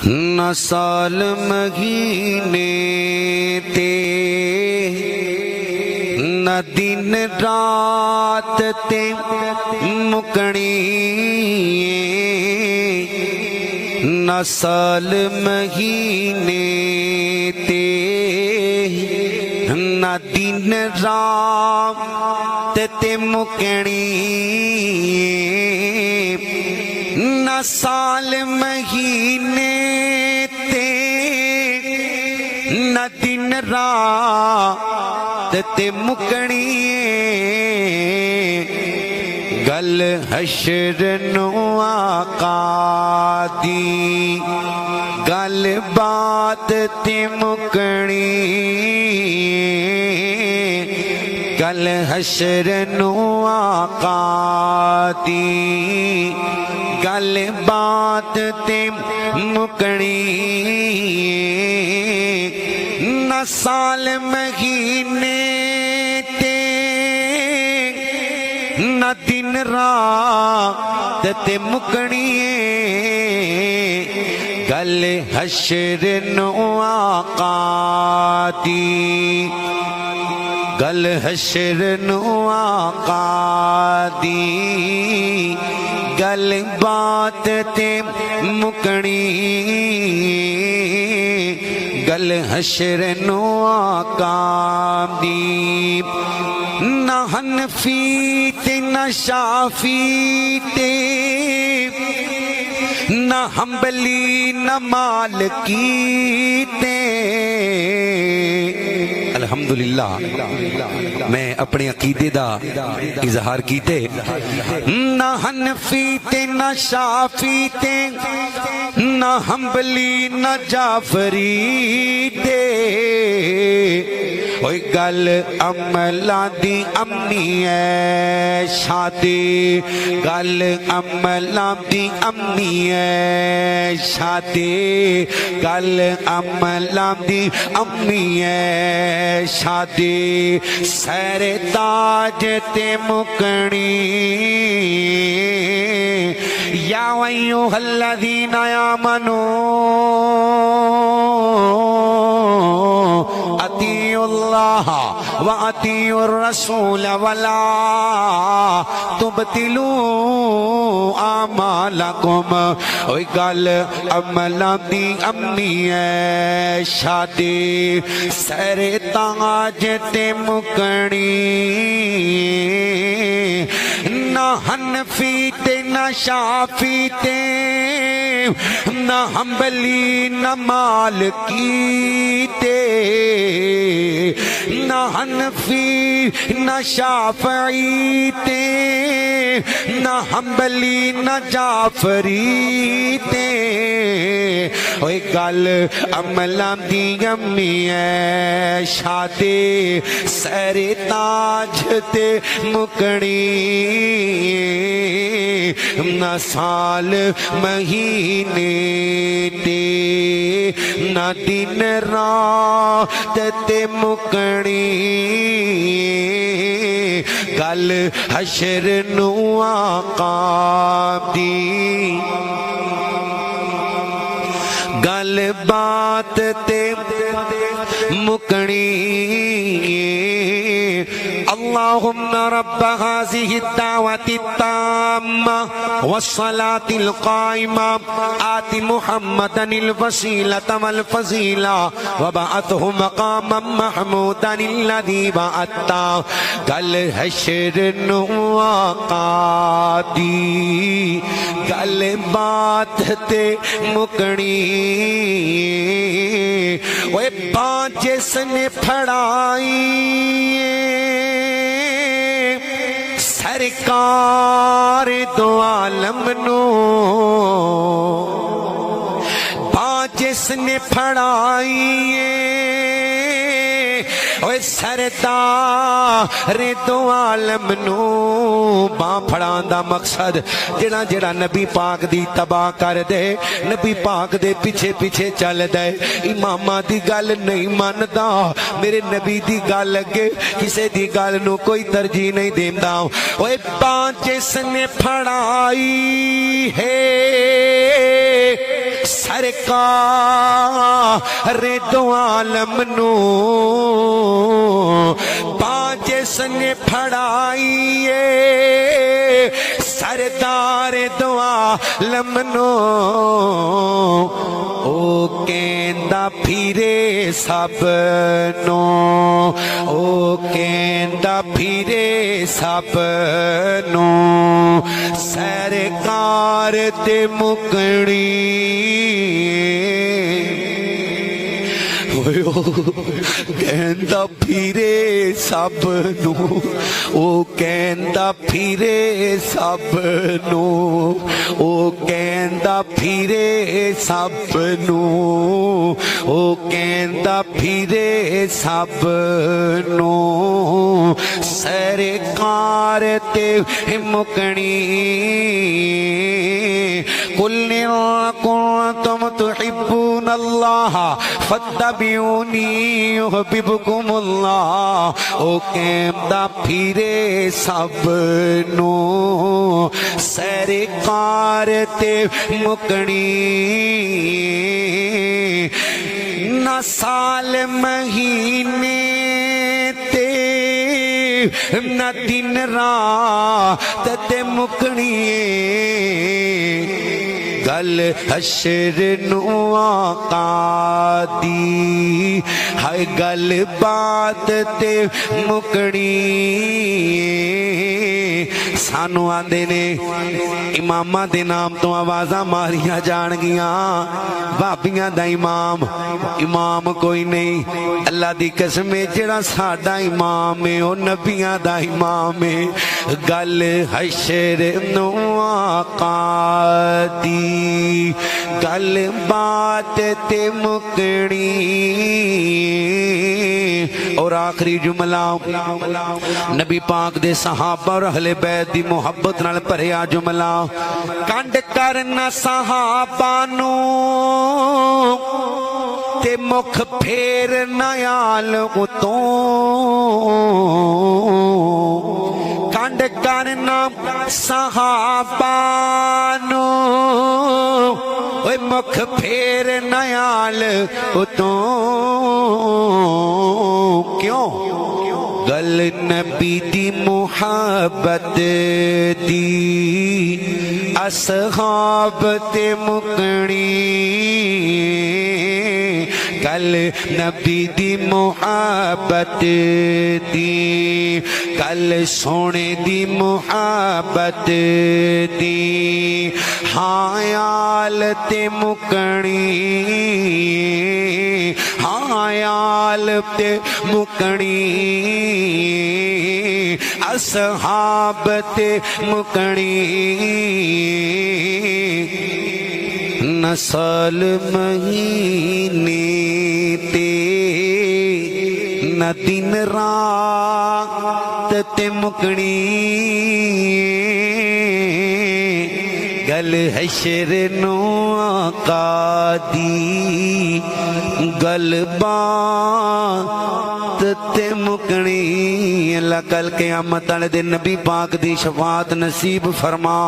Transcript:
نہ سال مہینے تے نہ دن رات تے مکنی نہ سال مہینے تے نہ دن رات تے مکنی نہ سال مہینے تے نہ دن رات تے مکنی گل حشر نو آقا دی گل بات تے مکنی گل حشر نو آقا دی گل بات تے مکنی نہ سال مہینے تے نہ دن رات تے مکنی گل حشر نو آقا دی گل حشر نو آقا دی گل بات تے مکنی گل حشر نو آقا دی نہ حنفی تے نہ شافی تے نہ حنبلی نہ مالکی تے الحمدللہ میں اپنے عقیدے دا اظہار کیتے نہ حنفی تے نہ شافی تے نہ حنبلی نہ جعفری تے اوہ گل عملہ دی امنی ہے شادی گل عملہ دی امنی ہے شادی گل عملہ دی امنی ہے شادی سیر تاج تے مکنی یا ایھا الذین آمنوا اطیعوا اللہ واطیعوا الرسول ولا تبطلوا اعمالکم اوہ گل عملہ دی امنی ہے شادی سیر تاج تے مکنی نہ حنفی تے نہ شافی تے نہ حنبلی نہ مالکی تے نہ حنفی نہ شافعی تے نہ حنبلی نہ جعفری تے اوہ گل عملہ دی امنی ہے شادی سیر تاج تے مکنی نہ سال مہینے تے نہ دن رات تے مکنی گل حشر نو آقا دی گل بات تے مکنی اللہم رب هذه الدعوة التامة والصلاة القائمة آت محمدا الوسيلة والفضيلة وبعثه مقاما محمودا الذي وعدته گل حشر نو آقا دی گل بات تے مکنی وہ بات جس نے پھڑائی سرکار دو عالم نو بات جس نے پھڑائی اوہ سردار دو عالم نو باں پھڑان دا مقصد جڑا جڑا نبی پاک دی تباہ کر دے نبی پاک دے پیچھے پیچھے چل دے امامہ دی گل نہیں ماندا میرے نبی دی گل لگے کسے دی گل نو کوئی ترجیح نہیں دیندہ اوہ باں جس نے پھڑائی ہے سرکار دو عالم نو جس نے پھڑائیے سردار دو عالم نو او کہندا پھرے سب نو او کہندا پھرے سب نو سرکار تے مکڑی کہندا پھرے سب نو او کہندا پھرے سب نو او کہندا پھرے سب نو او کہندا پھرے سب نو سرکار تے مکڑی قل ان کنتم تحبون اللہ فاتبعونی یحببکم اللہ او کہندا پھرے سب نو سرکار تے مکڑی نہ سال مہینے تے نہ دن رات تے مکڑی گل حشر نو آقا دی ہائے گل بات تے مکڑی سانو آندے نے اماماں دے نام تو آوازاں ماریاں جان گیاں بابیاں دا امام امام کوئی نہیں اللہ دی قسم جڑا ساڈا امام ہے او نبیاں دا امام ہے گل حشر نو آقا دی گل بات تے مکڑی اور آخری جملہ نبی پاک دے صحابہ اور اہل بیت دی محبت نال بھریا جملہ کنڈ کرنا صحابہ نو تے مکھ پھیر نیال اتوں کنڈ کرنا صحابہ نو مکھ پھیر نیال اتوں کیوں گل نبی دی محبت دی اصحاب تے مکڑی گل نبی دی محبت دی گل سونے دی محبت دی حیال تے مکڑی حیال تے مکڑی اصحاب تے مکڑی نسل مہینے تے نہ دن رات تے مکڑی گل حشر نو آقا دی گل بات تے مکڑی اللہ کل قیامت والے دن نبی پاک دی شفاعت نصیب فرما